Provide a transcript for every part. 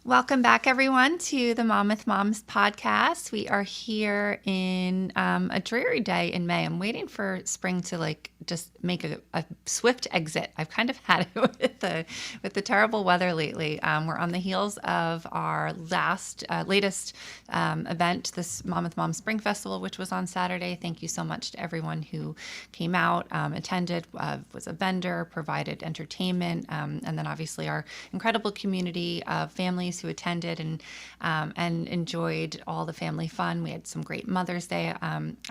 Welcome back, everyone, to the Mom with Moms podcast. We are here in a dreary day in May. I'm waiting for spring to just make a swift exit. I've kind of had it with the terrible weather lately. We're on the heels of our latest event, this Mom with Moms Spring Festival, which was on Saturday. Thank you so much to everyone who came out, attended, was a vendor, provided entertainment, and then obviously our incredible community of families who attended and enjoyed all the family fun. We had some great Mother's Day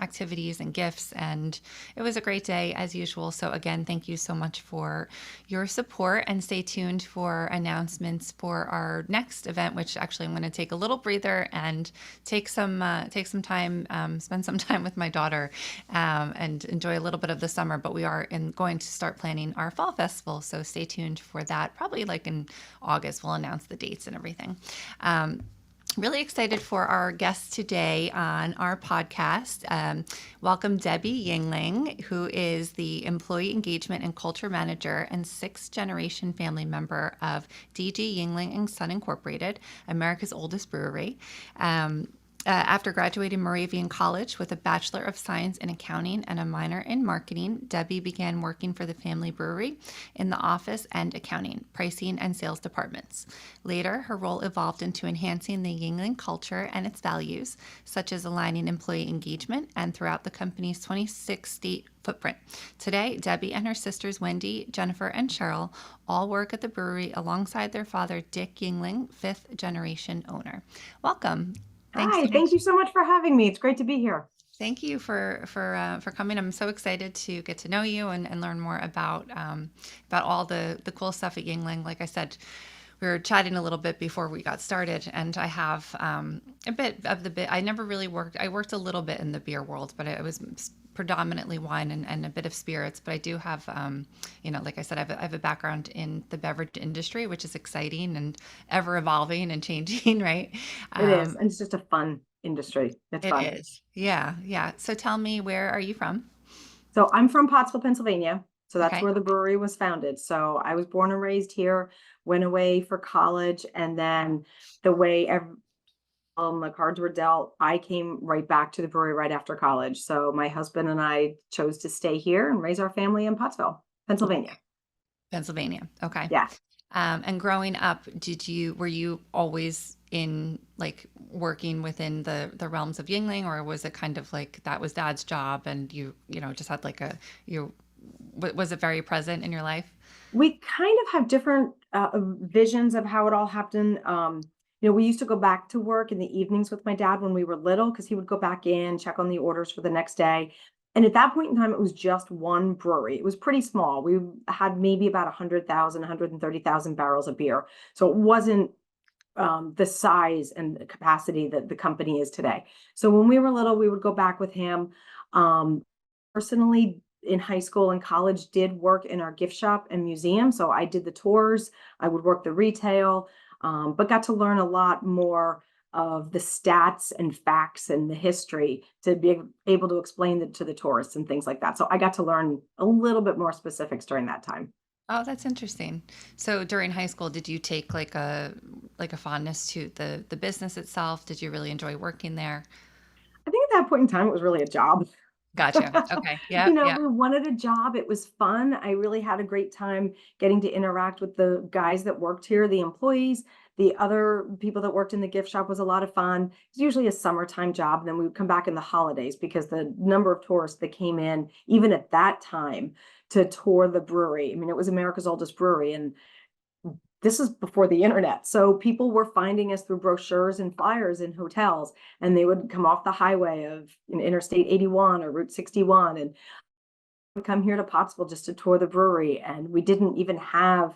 activities and gifts, and it was a great day as usual. So again, thank you so much for your support, and stay tuned for announcements for our next event, which actually I'm going to take a little breather and take some time, spend some time with my daughter, and enjoy a little bit of the summer. But we are going to start planning our fall festival, so stay tuned for that. Probably like in August, we'll announce the dates and everything. Really excited for our guest today on our podcast. Welcome Debbie Yuengling, who is the Employee Engagement and Culture Manager and sixth-generation family member of D.G. Yuengling Son Incorporated, America's Oldest Brewery. After graduating Moravian College with a Bachelor of Science in Accounting and a minor in Marketing, Debbie began working for the family brewery in the office and accounting, pricing, and sales departments. Later, her role evolved into enhancing the Yuengling culture and its values, such as aligning employee engagement and throughout the company's 26-state footprint. Today, Debbie and her sisters Wendy, Jennifer, and Sheryl all work at the brewery alongside their father, Dick Yuengling, fifth-generation owner. Welcome. Thanks Hi, so much. thank you so much for having me. It's great to be here. Thank you for coming. I'm so excited to get to know you and learn more about all the cool stuff at Yuengling. Like I said, we were chatting a little bit before we got started, and I have a bit of the bit. I never really worked. I worked a little bit in the beer world, but it was predominantly wine and a bit of spirits. But I do have, like I said, I have a background in the beverage industry, which is exciting and ever evolving and changing, right? It is, Um, and it's just a fun industry. It's it fun. is. Yeah, yeah. So tell me, where are you from? So I'm from Pottsville, Pennsylvania. So that's Okay. where the brewery was founded. So I was born and raised here, went away for college, and then the way the cards were dealt, I came right back to the brewery right after college. So my husband and I chose to stay here and raise our family in Pottsville, Pennsylvania. Pennsylvania. Okay. Yeah. And growing up, were you always in working within the realms of Yingling, or was it kind of like that was dad's job and you just had was it very present in your life? We kind of have different visions of how it all happened. We used to go back to work in the evenings with my dad when we were little because he would go back in, check on the orders for the next day. And at that point in time, it was just one brewery. It was pretty small. We had maybe about 100,000, 130,000 barrels of beer. So it wasn't the size and the capacity that the company is today. So when we were little, we would go back with him. Personally, in high school and college, did work in our gift shop and museum. So I did the tours, I would work the retail, but got to learn a lot more of the stats and facts and the history to be able to explain it to the tourists and things like that. So I got to learn a little bit more specifics during that time. Oh, that's interesting. So during high school, did you take like a fondness to the business itself? Did you really enjoy working there? I think at that point in time, it was really a job. Gotcha. Okay. Yeah. Yeah. We wanted a job. It was fun. I really had a great time getting to interact with the guys that worked here, the employees, the other people that worked in the gift shop was a lot of fun. It's usually a summertime job. And then we would come back in the holidays because the number of tourists that came in, even at that time, to tour the brewery. I mean, it was America's oldest brewery, and this is before the internet. So people were finding us through brochures and flyers in hotels, and they would come off the highway of Interstate 81 or Route 61 and would come here to Pottsville just to tour the brewery. And we didn't even have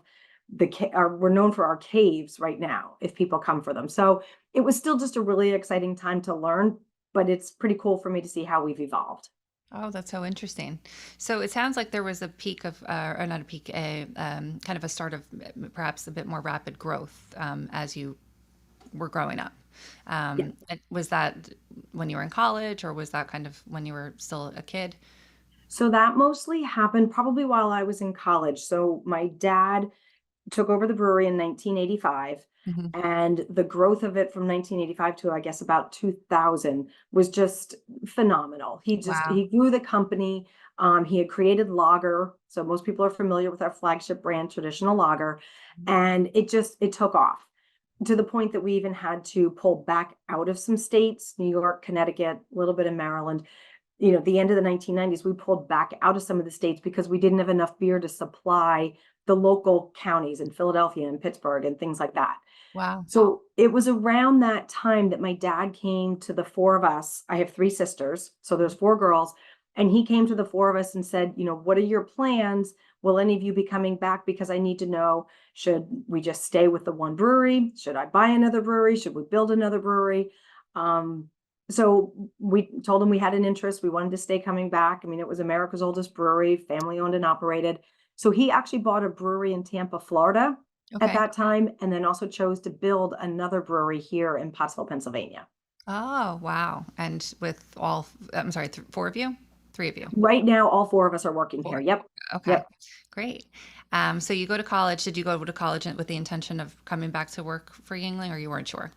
we're known for our caves right now if people come for them. So it was still just a really exciting time to learn, but it's pretty cool for me to see how we've evolved. Oh, that's so interesting. So it sounds like there was a peak of, or not a peak, a kind of a start of perhaps a bit more rapid growth as you were growing up. Yeah. And was that when you were in college, or was that kind of when you were still a kid? So that mostly happened probably while I was in college. So my dad took over the brewery in 1985. Mhm. And the growth of it from 1985 to, I guess, about 2000 was just phenomenal. Wow. He grew the company. He had created lager. So most people are familiar with our flagship brand, traditional lager. And it took off to the point that we even had to pull back out of some states, New York, Connecticut, a little bit of Maryland. The end of the 1990s, we pulled back out of some of the states because we didn't have enough beer to supply the local counties in Philadelphia and Pittsburgh and things like that. Wow. So it was around that time that my dad came to the four of us. I have three sisters, so there's four girls. And he came to the four of us and said, what are your plans? Will any of you be coming back? Because I need to know, should we just stay with the one brewery? Should I buy another brewery? Should we build another brewery? So we told him we had an interest. We wanted to stay coming back. I mean, it was America's oldest brewery, family owned and operated. So he actually bought a brewery in Tampa, Florida at Okay. that time, and then also chose to build another brewery here in Pottsville, Pennsylvania. Oh, wow. And with all, I'm sorry, four of you? Three of you? Right now, all four of us are working here. Four. Yep. Okay. Yep. Great. So you go to college. Did you go to college with the intention of coming back to work for Yuengling, or you weren't sure?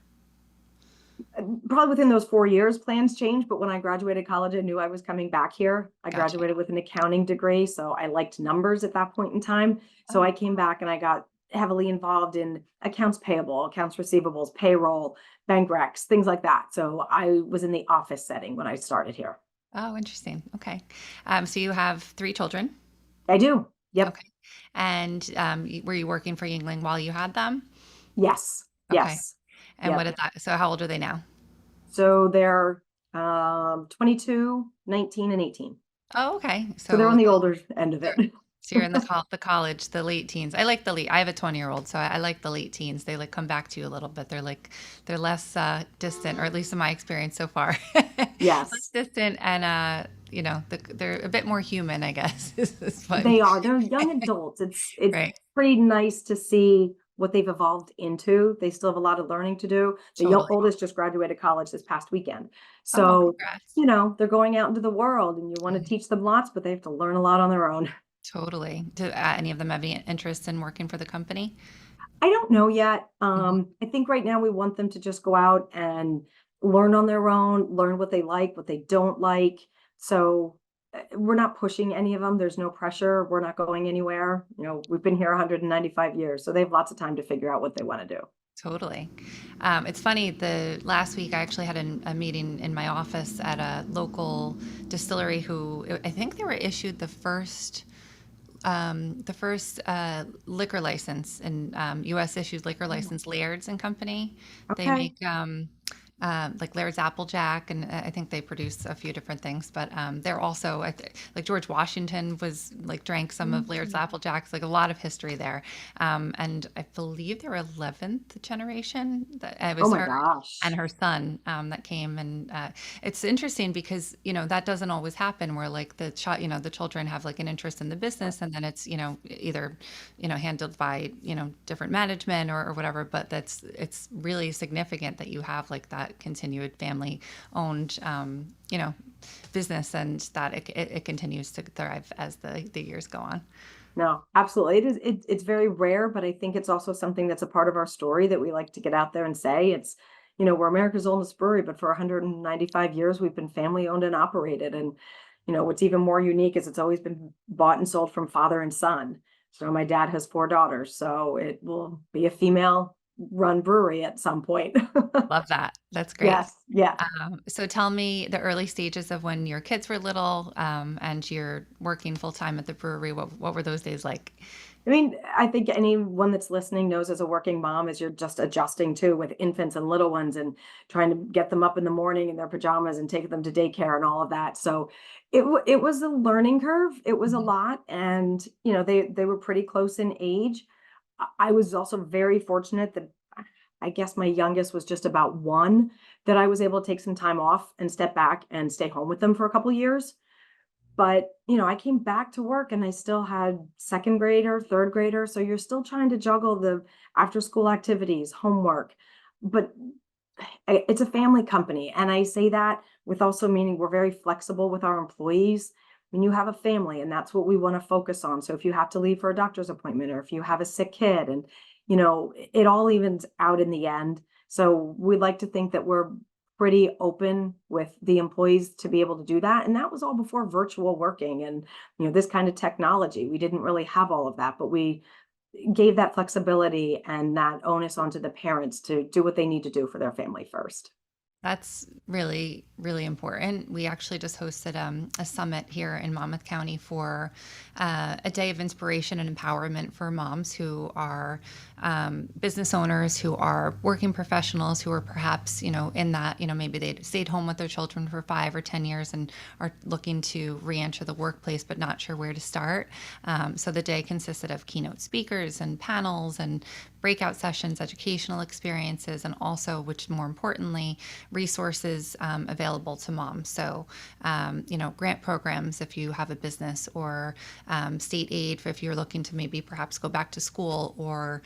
Probably within those 4 years, plans changed. But when I graduated college, I knew I was coming back here. I Gotcha. graduated with an accounting degree, so I liked numbers at that point in time. So Oh, I came back and I got heavily involved in accounts payable, accounts receivables, payroll, bank recs, things like that. So I was in the office setting when I started here. oh, interesting. Okay. So you have three children. I do. Yep. Okay. And were you working for Yuengling while you had them? Yes. Okay. Yes. And what Yep. did that, so how old are they now? So they're 22, 19, and 18. Oh, okay. So they're So on the older end of they're, it. so you're in the college, the late teens. I like the late. I have a 20-year-old, so I like the late teens. They like come back to you a little bit. They're less distant, or at least in my experience so far, less Yes, distant, and they're a bit more human, I guess. Is fun, they are. They're young adults. It's right? pretty nice to see what they've evolved into. They still have a lot of learning to do. The Totally. oldest just graduated college this past weekend. Oh, So, congrats. they're going out into the world and you want to Mhm. teach them lots, but they have to learn a lot on their own. Totally. Do any of them have any interest in working for the company? I don't know yet. Mhm. I think right now we want them to just go out and learn on their own, learn what they like, what they don't like. So we're not pushing any of them. There's no pressure. We're not going anywhere. We've been here 195 years, so they have lots of time to figure out what they want to do. Totally. It's funny, the last week I actually had a meeting in my office at a local distillery who I think they were issued the first liquor license in U.S. issued liquor Oh, license, Laird's and Company. They okay. make like Laird's Applejack, and I think they produce a few different things. But they're also like George Washington was like drank some of Laird's Mm. Applejacks. Like a lot of history there, and I believe they're 11th generation. That it Oh was my her and gosh. her son that came, and it's interesting because that doesn't always happen. Where like the children have like an interest in the business, and then it's either handled by different management or whatever. But it's really significant that you have like that continued family owned business, and that it continues to thrive as the years go on. No, absolutely. It's very rare, but I think it's also something that's a part of our story that we like to get out there and say. We're America's oldest brewery, but for 195 years, we've been family owned and operated. And, what's even more unique is it's always been bought and sold from father and son. So my dad has four daughters, so it will be a female run brewery at some point. Love that. That's great. Yes. Yeah. So tell me the early stages of when your kids were little, and you're working full time at the brewery. What were those days like? I mean, I think anyone that's listening knows as a working mom, as you're just adjusting to with infants and little ones and trying to get them up in the morning in their pajamas and take them to daycare and all of that. So it was a learning curve. It was a Mhm. lot, and they were pretty close in age. I was also very fortunate that I guess my youngest was just about one, that I was able to take some time off and step back and stay home with them for a couple years. But, I came back to work and I still had second grader, third grader. So you're still trying to juggle the after school activities, homework. But it's a family company. And I say that with also meaning we're very flexible with our employees. When you have a family, and that's what we want to focus on. So if you have to leave for a doctor's appointment or if you have a sick kid and it all evens out in the end. So we'd like to think that we're pretty open with the employees to be able to do that. And that was all before virtual working and, this kind of technology. We didn't really have all of that, but we gave that flexibility and that onus onto the parents to do what they need to do for their family first. That's really, really important. We actually just hosted a summit here in Monmouth County for a day of inspiration and empowerment for moms who are business owners, who are working professionals, who are perhaps, in that, maybe they stayed home with their children for 5 or 10 years and are looking to re-enter the workplace, but not sure where to start. So the day consisted of keynote speakers and panels and breakout sessions, educational experiences, and also, which more importantly, resources available to moms. So, grant programs if you have a business, or state aid for if you're looking to maybe perhaps go back to school, or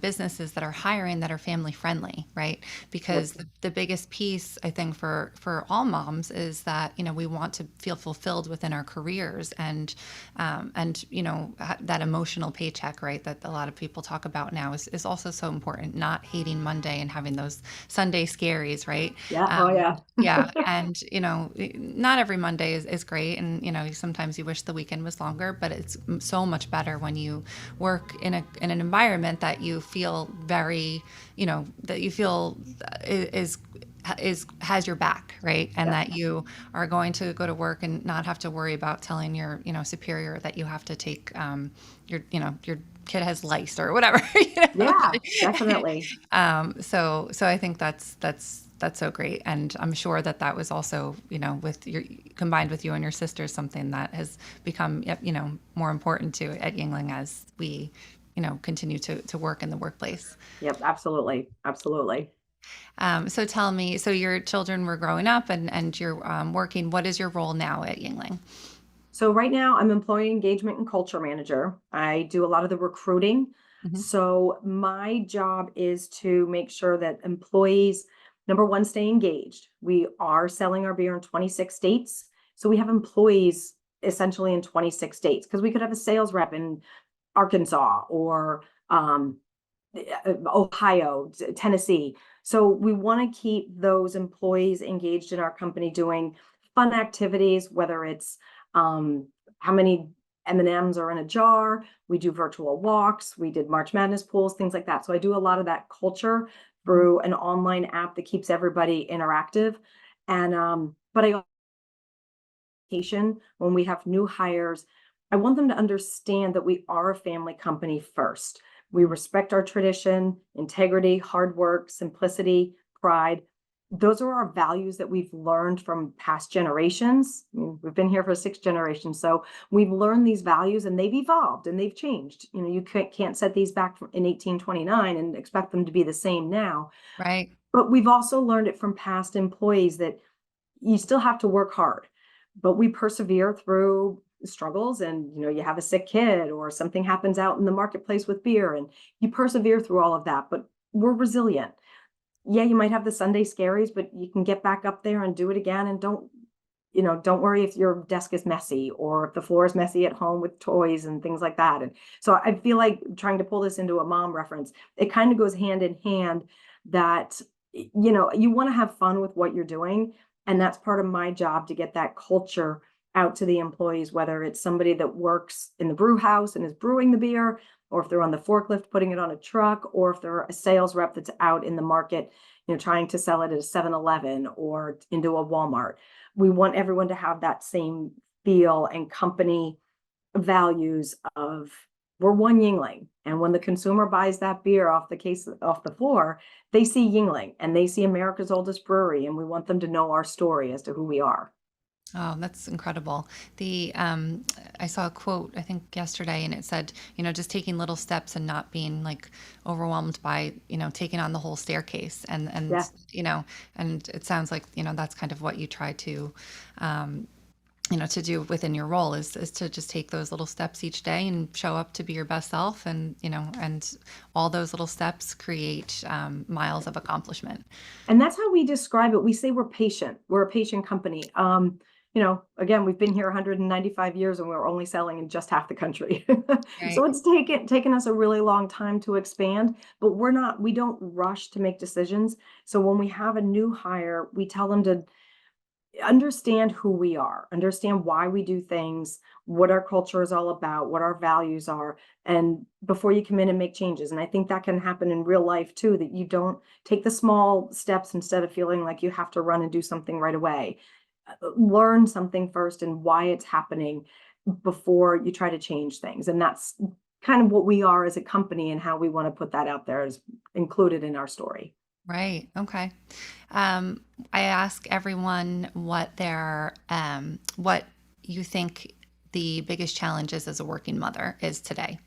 businesses that are hiring that are family friendly, right? Because the biggest piece, I think, for all moms is that, we want to feel fulfilled within our careers and that emotional paycheck, right? That a lot of people talk about now is also so important, not hating Monday and having those Sunday scaries, right? Yeah. Oh, yeah. Yeah. And, not every Monday is great. And, sometimes you wish the weekend was longer, but it's so much better when you work in an environment that you feel very, that you feel has your back, right? And Yeah. that you are going to go to work and not have to worry about telling your, superior that you have to take your kid has lice or whatever. Yeah, definitely. So I think that's so great, and I'm sure that was also, with your combined with you and your sisters, something that has become, more important to at Yuengling as we, continue to work in the workplace. Yep, absolutely. Absolutely. So tell me, so your children were growing up and you're working. What is your role now at Yuengling? So right now I'm employee engagement and culture manager. I do a lot of the recruiting. Hmm. So my job is to make sure that employees, number one, stay engaged. We are selling our beer in 26 states. So we have employees essentially in 26 states because we could have a sales rep in Arkansas or Ohio, Tennessee. So we want to keep those employees engaged in our company doing fun activities, whether it's how many M&Ms are in a jar. We do virtual walks. We did March Madness pools, things like that. So I do a lot of that culture through an online app that keeps everybody interactive. And but I when we have new hires, I want them to understand that we are a family company first. We respect our tradition, integrity, hard work, simplicity, pride. Those are our values that we've learned from past generations. I mean, we've been here for 6 generations. So we've learned these values and they've evolved and they've changed. You can't set these back in 1829 and expect them to be the same now. Right. But we've also learned it from past employees that you still have to work hard, but we persevere through struggles. And you have a sick kid or something happens out in the marketplace with beer, and you persevere through all of that. But we're resilient. Yeah, you might have the Sunday scaries, but you can get back up there and do it again. And don't worry if your desk is messy or if the floor is messy at home with toys and things like that. And so I feel like, trying to pull this into a mom reference, it kind of goes hand in hand, that you want to have fun with what you're doing. And that's part of my job, to get that culture out to the employees, whether it's somebody that works in the brew house and is brewing the beer, or if they're on the forklift putting it on a truck, or if they're a sales rep that's out in the market, trying to sell it at a 7-Eleven or into a Walmart. We want everyone to have that same feel and company values of, we're one Yuengling. And when the consumer buys that beer off the floor, they see Yuengling and they see America's oldest brewery. And we want them to know our story as to who we are. Oh, that's incredible. I saw a quote, I think yesterday, and it said, just taking little steps and not being like overwhelmed by, taking on the whole staircase. Yeah. And it sounds like, that's kind of what you try to do within your role is to just take those little steps each day and show up to be your best self. And all those little steps create miles of accomplishment. And that's how we describe it. We say we're patient. We're a patient company. again, we've been here 195 years and we're only selling in just half the country. So Right. it's taken us a really long time to expand, but we don't rush to make decisions. So when we have a new hire, we tell them to understand who we are, understand why we do things, what our culture is all about, what our values are, and before you come in and make changes. And I think that can happen in real life too, that you don't take the small steps instead of feeling like you have to run and do something right away. Learn something first and why it's happening before you try to change things. And that's kind of what we are as a company and how we want to put that out there is included in our story. Right. Okay. Um, I ask everyone what you think the biggest challenges as a working mother is today.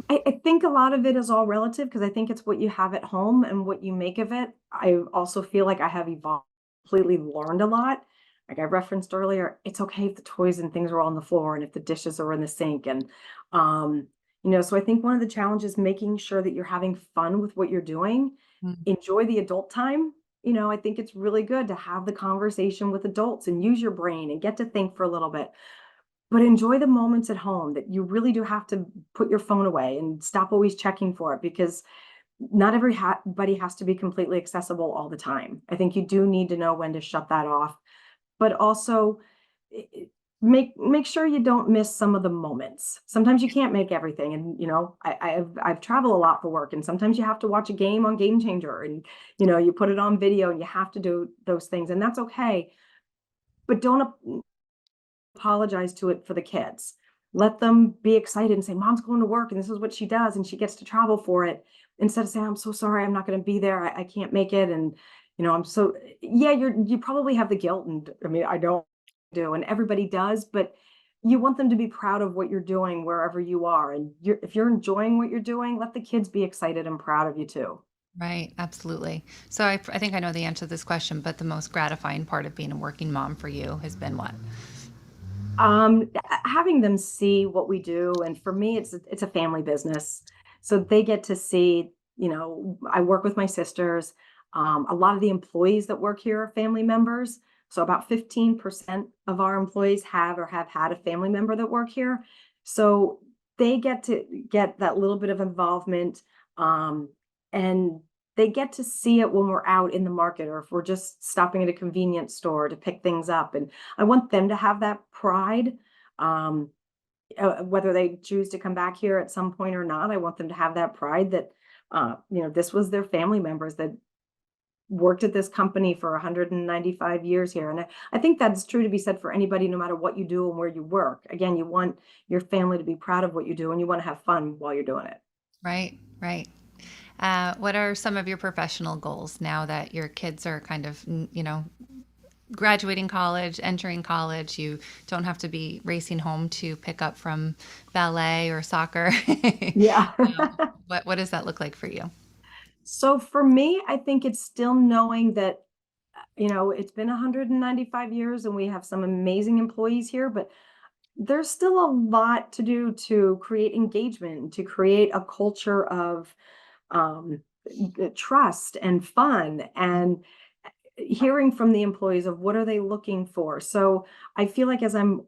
I think a lot of it is all relative because I think it's what you have at home and what you make of it. I also feel like I have evolved, completely learned a lot. Like I referenced earlier, it's okay if the toys and things are on the floor and if the dishes are in the sink. And, so I think one of the challenges making sure that you're having fun with what you're doing, Mm. enjoy the adult time. I think it's really good to have the conversation with adults and use your brain and get to think for a little bit. But enjoy the moments at home that you really do have to put your phone away and stop always checking for it because not everybody has to be completely accessible all the time. I think you do need to know when to shut that off, but also i- i- make sure you don't miss some of the moments. Sometimes you can't make everything, and I've traveled a lot for work, and sometimes you have to watch a game on Game Changer, and you put it on video, and you have to do those things, and that's okay. But don't apologize to it for the kids. Let them be excited and say, "Mom's going to work and this is what she does and she gets to travel for it." Instead of saying, "I'm so sorry, I'm not going to be there. I can't make it." And I'm so yeah, you probably have the guilt, and I mean, I don't do, and everybody does, but you want them to be proud of what you're doing wherever you are. And if you're enjoying what you're doing, let the kids be excited and proud of you too. Right. Absolutely. So I think I know the answer to this question, but the most gratifying part of being a working mom for you has been what? Having them see what we do, and for me, it's a family business, so they get to see. I work with my sisters. A lot of the employees that work here are family members. So about 15% of our employees have or have had a family member that work here. So they get to get that little bit of involvement, um, and they get to see it when we're out in the market or if we're just stopping at a convenience store to pick things up. And I want them to have that pride, um, whether they choose to come back here at some point or not. I want them to have that pride that, this was their family members that worked at this company for 195 years here. And I think that's true to be said for anybody, no matter what you do and where you work. Again, you want your family to be proud of what you do and you want to have fun while you're doing it. Right. Right. What are some of your professional goals now that your kids are kind of, graduating college, entering college? You don't have to be racing home to pick up from ballet or soccer. Yeah. What does that look like for you? So for me, I think it's still knowing that, it's been 195 years and we have some amazing employees here, but there's still a lot to do to create engagement, to create a culture of um, trust and fun and hearing from the employees of what are they looking for. So I feel like as I'm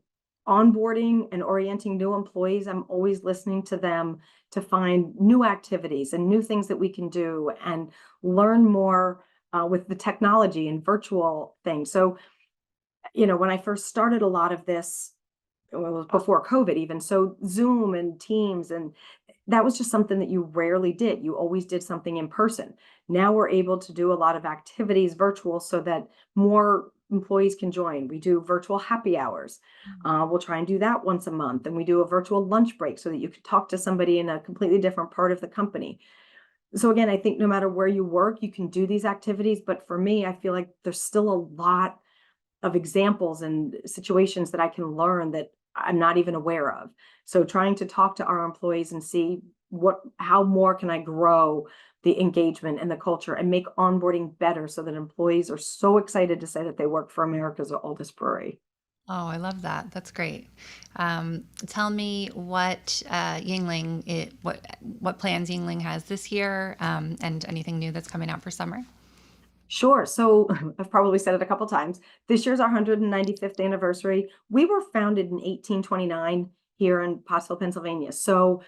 onboarding and orienting new employees, I'm always listening to them to find new activities and new things that we can do and learn more with the technology and virtual things. So, when I first started a lot of this, well, it was before COVID even. So Zoom and Teams, and that was just something that you rarely did. You always did something in person. Now we're able to do a lot of activities virtual so that more employees can join. We do virtual happy hours. We'll try and do that once a month. And we do a virtual lunch break so that you can talk to somebody in a completely different part of the company. So again, I think no matter where you work, you can do these activities. But for me, I feel like there's still a lot of examples and situations that I can learn that I'm not even aware of. So trying to talk to our employees and see how more can I grow the engagement and the culture and make onboarding better so that employees are so excited to say that they work for America's oldest brewery. Oh, I love that. That's great. Tell me what what plans Yingling has this year, and anything new that's coming out for summer. Sure. So I've probably said it a couple times. This year's our 195th anniversary. We were founded in 1829 here in Pottsville, Pennsylvania. So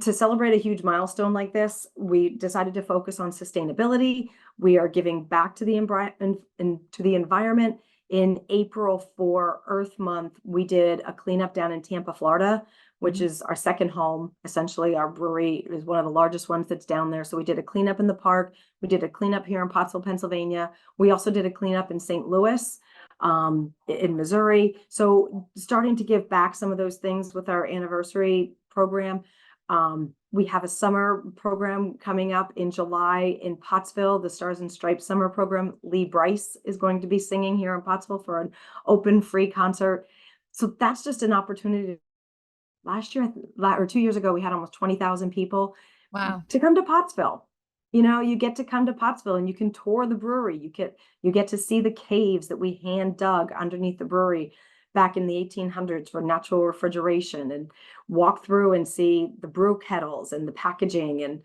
to celebrate a huge milestone like this, we decided to focus on sustainability. We are giving back to the to the environment. In April for Earth Month, we did a cleanup down in Tampa, Florida, which Mhm. is our second home. Essentially, our brewery is one of the largest ones that's down there. So we did a cleanup in the park. We did a cleanup here in Pottsville, Pennsylvania. We also did a cleanup in St. Louis, in Missouri. So starting to give back some of those things with our anniversary program. We have a summer program coming up in July in Pottsville, the Stars and Stripes summer program. Lee Bryce is going to be singing here in Pottsville for an open free concert. So that's just an opportunity. Last year or 2 years ago, we had almost 20,000 people Wow. to come to Pottsville. You get to come to Pottsville and you can tour the brewery. You get to see the caves that we hand dug underneath the brewery back in the 1800s for natural refrigeration, and walk through and see the brew kettles and the packaging and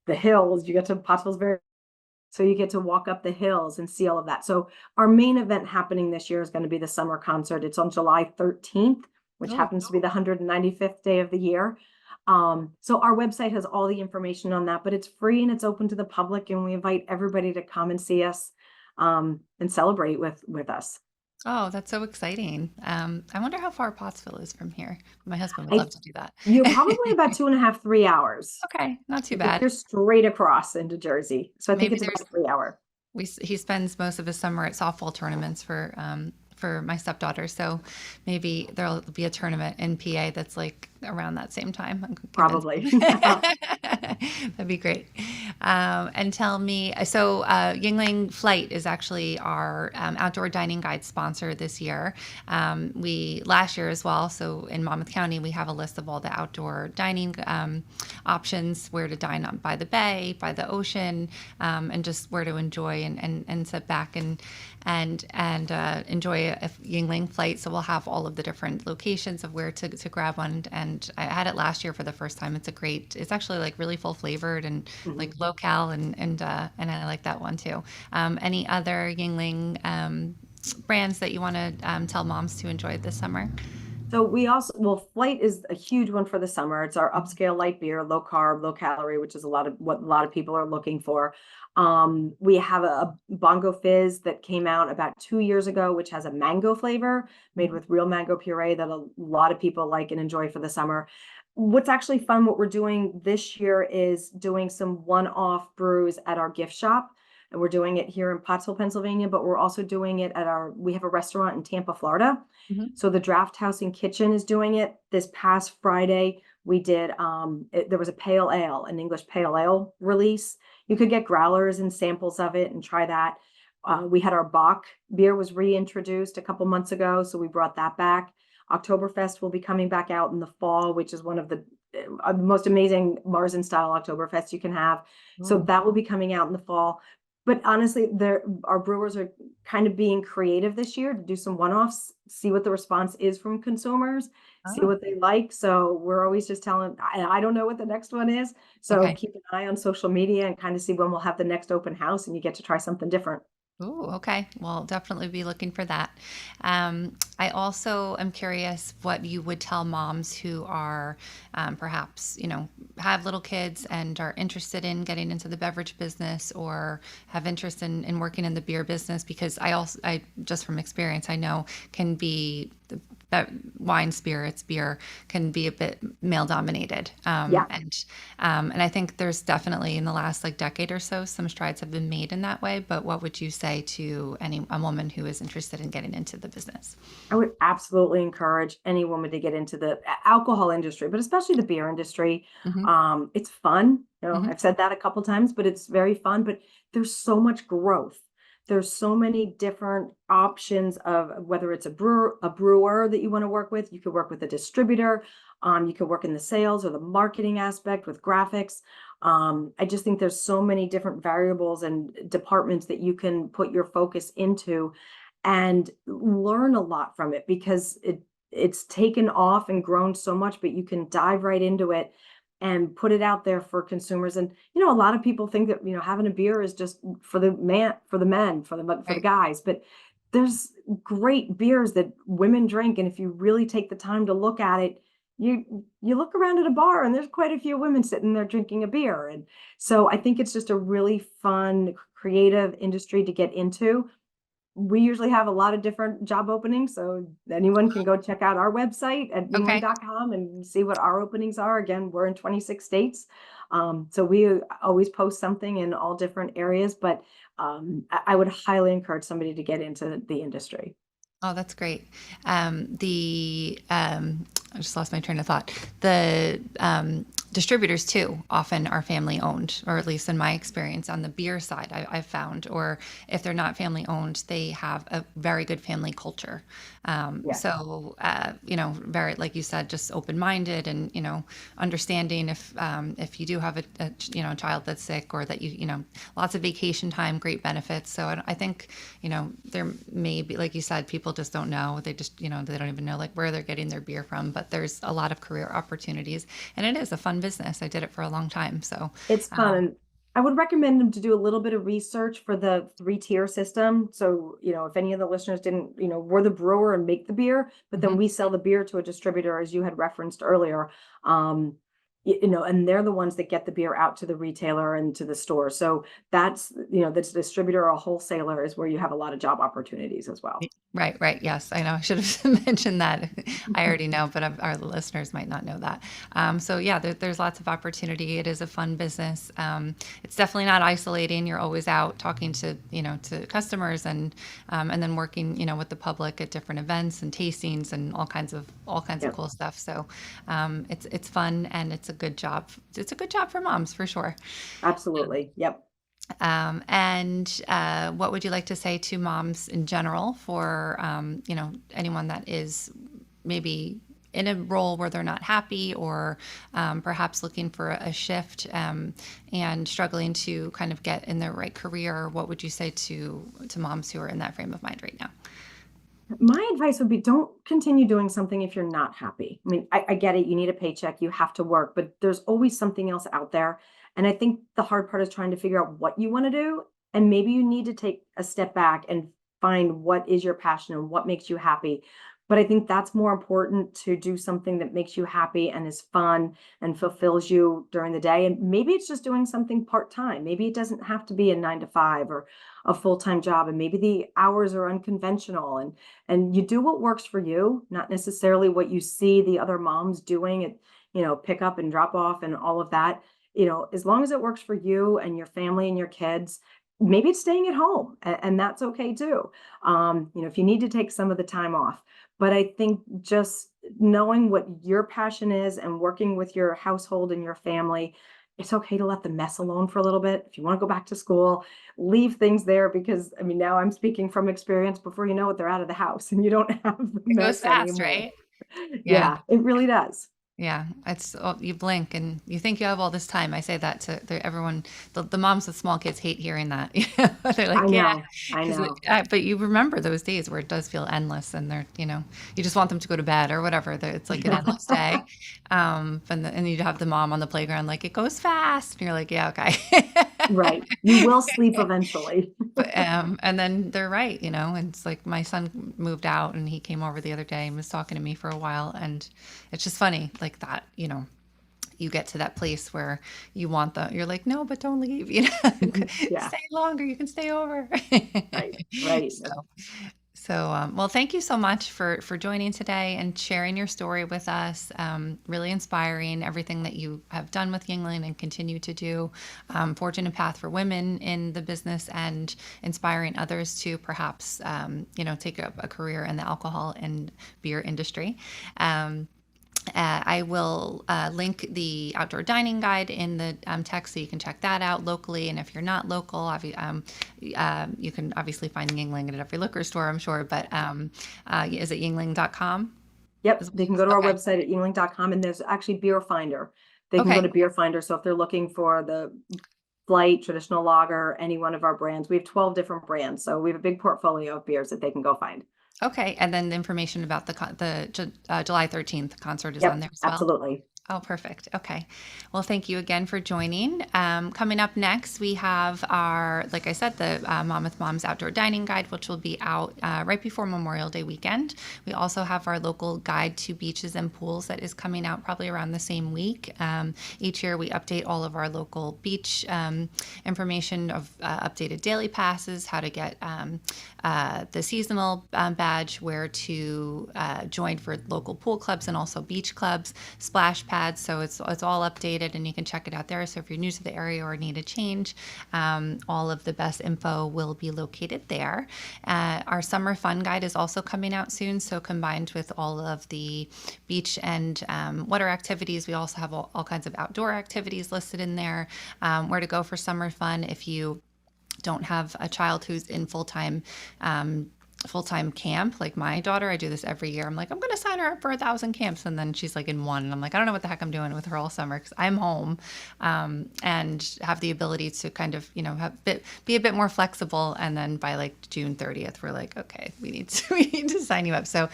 the hills. You get to Pottsville's very so you get to walk up the hills and see all of that. So our main event happening this year is going to be the summer concert. It's on July 13th, which Oh, happens to be the 195th day of the year. So our website has all the information on that, but it's free and it's open to the public, and we invite everybody to come and see us, and celebrate with us. oh, that's so exciting. I wonder how far Pottsville is from here. My husband would I love to do that. You're probably about 2.5, 3 hours. Okay, not too I think bad. you're straight across into Jersey. So I think Maybe it's about there's a 3 hour. he spends most of his summer at softball tournaments for my stepdaughter. So maybe there'll be a tournament in PA that's like around that same time. I'm convinced. Probably. That'd be great. And tell me, so Yingling Flight is actually our outdoor dining guide sponsor this year. We last year as well. So in Monmouth County, we have a list of all the outdoor dining options, where to dine on by the bay, by the ocean, and just where to enjoy and sit back and enjoy a Yingling Flight. So we'll have all of the different locations of where to grab one. And I had it last year for the first time. It's actually like really full flavored and like Mhm. low cal, and I like that one too. Any other Yingling brands that you want to tell moms to enjoy this summer? So we also, well, Flight is a huge one for the summer. It's our upscale light beer, low carb, low calorie, which is what a lot of people are looking for. We have a Bongo Fizz that came out about 2 years ago, which has a mango flavor made Mhm. with real mango puree that a lot of people like and enjoy for the summer. What's actually fun, what we're doing this year is doing some one-off brews at our gift shop. And we're doing it here in Pottsville, Pennsylvania, but we're also doing it we have a restaurant in Tampa, Florida. Mhm. So the Draft House and Kitchen is doing it. This past Friday, we did, there was a pale ale, an English pale ale release. You could get growlers and samples of it and try that. We had our Bach beer was reintroduced a couple months ago, so we brought that back. Oktoberfest will be coming back out in the fall, which is one of the most amazing Marzen style Oktoberfest you can have. So Ooh. that will be coming out in the fall. But honestly, our brewers are kind of being creative this year to do some one-offs, see what the response is from consumers, see Oh, what they like. So we're always just telling, I don't know what the next one is. So okay. keep an eye on social media and kind of see when we'll have the next open house and you get to try something different. Ooh, okay. Well, definitely be looking for that. I also am curious what you would tell moms who are perhaps, have little kids and are interested in getting into the beverage business, or have interest in working in the beer business, because I just from experience, I know can be that wine, spirits, beer can be a bit male dominated. Yeah. And I think there's definitely in the last like decade or so, some strides have been made in that way. But what would you say to a woman who is interested in getting into the business? I would absolutely encourage any woman to get into the alcohol industry, but especially the beer industry. Hmm. It's fun. Hmm. I've said that a couple times, but it's very fun. But there's so much growth. There's so many different options of whether it's a brewer that you want to work with. You could work with a distributor. You could work in the sales or the marketing aspect with graphics. I just think there's so many different variables and departments that you can put your focus into and learn a lot from it, because it's taken off and grown so much, but you can dive right into it and put it out there for consumers. And, you know, a lot of people think that, you know, having a beer is just for the man, for the men, for the Right. guys, but there's great beers that women drink. And if you really take the time to look at it, you look around at a bar and there's quite a few women sitting there drinking a beer. And so I think it's just a really fun, creative industry to get into. We usually have a lot of different job openings, so anyone can go check out our website at Okay. yuengling.com and see what our openings are. Again, we're in 26 states. So we always post something in all different areas, but I would highly encourage somebody to get into the industry. Oh, that's great. I just lost my train of thought. The distributors too often are family owned, or at least in my experience on the beer side, I've found. Or if they're not family owned, they have a very good family culture. Yes. You know, very like you said, just open minded and you know, understanding if you do have a you know child that's sick or that you know lots of vacation time, great benefits. So I think you know there may be like you said, people just don't know. They just you know they don't even know like where they're getting their beer from. But there's a lot of career opportunities, and it is a fun business. I did it for a long time, so It's fun, um, and I would recommend them to do a little bit of research for the three-tier system. So, you know, if any of the listeners didn't, you know, we're the brewer and make the beer, but then mhm. we sell the beer to a distributor, as you had referenced earlier. Um, you know, and they're the ones that get the beer out to the retailer and to the store. So that's, you know, this distributor or wholesaler is where you have a lot of job opportunities as well. Right, right. Yes, I know. I should have mentioned that. I already know, but our listeners might not know that. So yeah, there's lots of opportunity. It is a fun business. It's definitely not isolating. You're always out talking to you know to customers and then working you know with the public at different events and tastings and all kinds of Yep, cool stuff. So it's fun and it's a good job. It's a good job for moms for sure. absolutely. Yep. What would you like to say to moms in general for, you know, anyone that is maybe in a role where they're not happy or perhaps looking for a shift and struggling to kind of get in their right career? What would you say to moms who are in that frame of mind right now? My advice would be don't continue doing something if you're not happy. I mean, I get it. You need a paycheck, you have to work, but there's always something else out there. And I think the hard part is trying to figure out what you want to do. And maybe you need to take a step back and find what is your passion and what makes you happy. But I think that's more important to do something that makes you happy and is fun and fulfills you during the day. And maybe it's just doing something part time. Maybe it doesn't have to be a 9 to 5 or a full time job. And maybe the hours are unconventional and you do what works for you, not necessarily what you see the other moms doing at, you know, pick up and drop off and all of that. You know, as long as it works for you and your family and your kids, maybe it's staying at home and that's okay too. You know, if you need to take some of the time off. But I think just knowing what your passion is and working with your household and your family, it's okay to let the mess alone for a little bit. If you want to go back to school, leave things there because I mean, now I'm speaking from experience. Before you know it, they're out of the house and you don't have the It goes mess fast, anymore. right? Yeah. Yeah, it really does. Yeah, it's you blink and you think you have all this time. I say that to everyone. The moms with small kids hate hearing that. You know, they're I like, yeah, know. I because know. but you remember those days where it does feel endless, and they're you know you just want them to go to bed or whatever. It's like an endless day. And you have the mom on the playground like it goes fast, and you're like, yeah, okay. Right. You will sleep eventually. But, and then they're right, you know, and it's like my son moved out and he came over the other day and was talking to me for a while. And it's just funny like that, you know, you get to that place where you're like, no, but don't leave, you know, Yeah. stay longer, you can stay over. Right. Right. So, well, thank you so much for joining today and sharing your story with us. Really inspiring everything that you have done with Yingling and continue to do. Forging a path for women in the business and inspiring others to perhaps, you know, take up a career in the alcohol and beer industry. I will link the outdoor dining guide in the text so you can check that out locally. And if you're not local, you can obviously find Yingling at every liquor store, I'm sure. But is it yingling.com? Yep. They can go to our Okay. website at yuengling.com and there's actually Beer Finder. They can go Okay. to Beer Finder. So if they're looking for the Flight, traditional lager, any one of our brands, we have 12 different brands. So we have a big portfolio of beers that they can go find. Okay. And then the information about the July 13th concert is on Yep. there as well. Absolutely. Oh, perfect. Okay. Well, thank you again for joining. Coming up next, we have our, like I said, the Monmouth Moms Outdoor Dining Guide, which will be out right before Memorial Day weekend. We also have our local guide to beaches and pools that is coming out probably around the same week. Each year, we update all of our local beach information of updated daily passes, how to get the seasonal badge, where to join for local pool clubs and also beach clubs, splash pads. So it's all updated, and you can check it out there. So if you're new to the area or need a change, all of the best info will be located there. Our summer fun guide is also coming out soon. So combined with all of the beach and water activities, we also have all kinds of outdoor activities listed in there. Where to go for summer fun if you don't have a child who's in full-time camp like my daughter. I do this every year. I'm like, I'm going to sign her up for 1,000 camps, and then she's like in one, and I'm like, I don't know what the heck I'm doing with her all summer because I'm home, and have the ability to kind of be a bit more flexible. And then by like June 30th, we're like, okay, we need to sign you up. So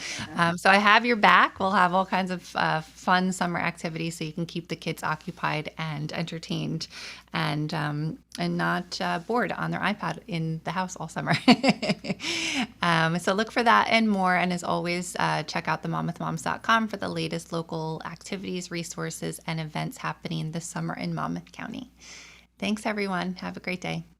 so I have your back. We'll have all kinds of fun summer activities so you can keep the kids occupied and entertained, and not bored on their iPad in the house all summer. So look for that and more. And as always, check out themommothmoms.com for the latest local activities, resources, and events happening this summer in Monmouth County. Thanks, everyone. Have a great day.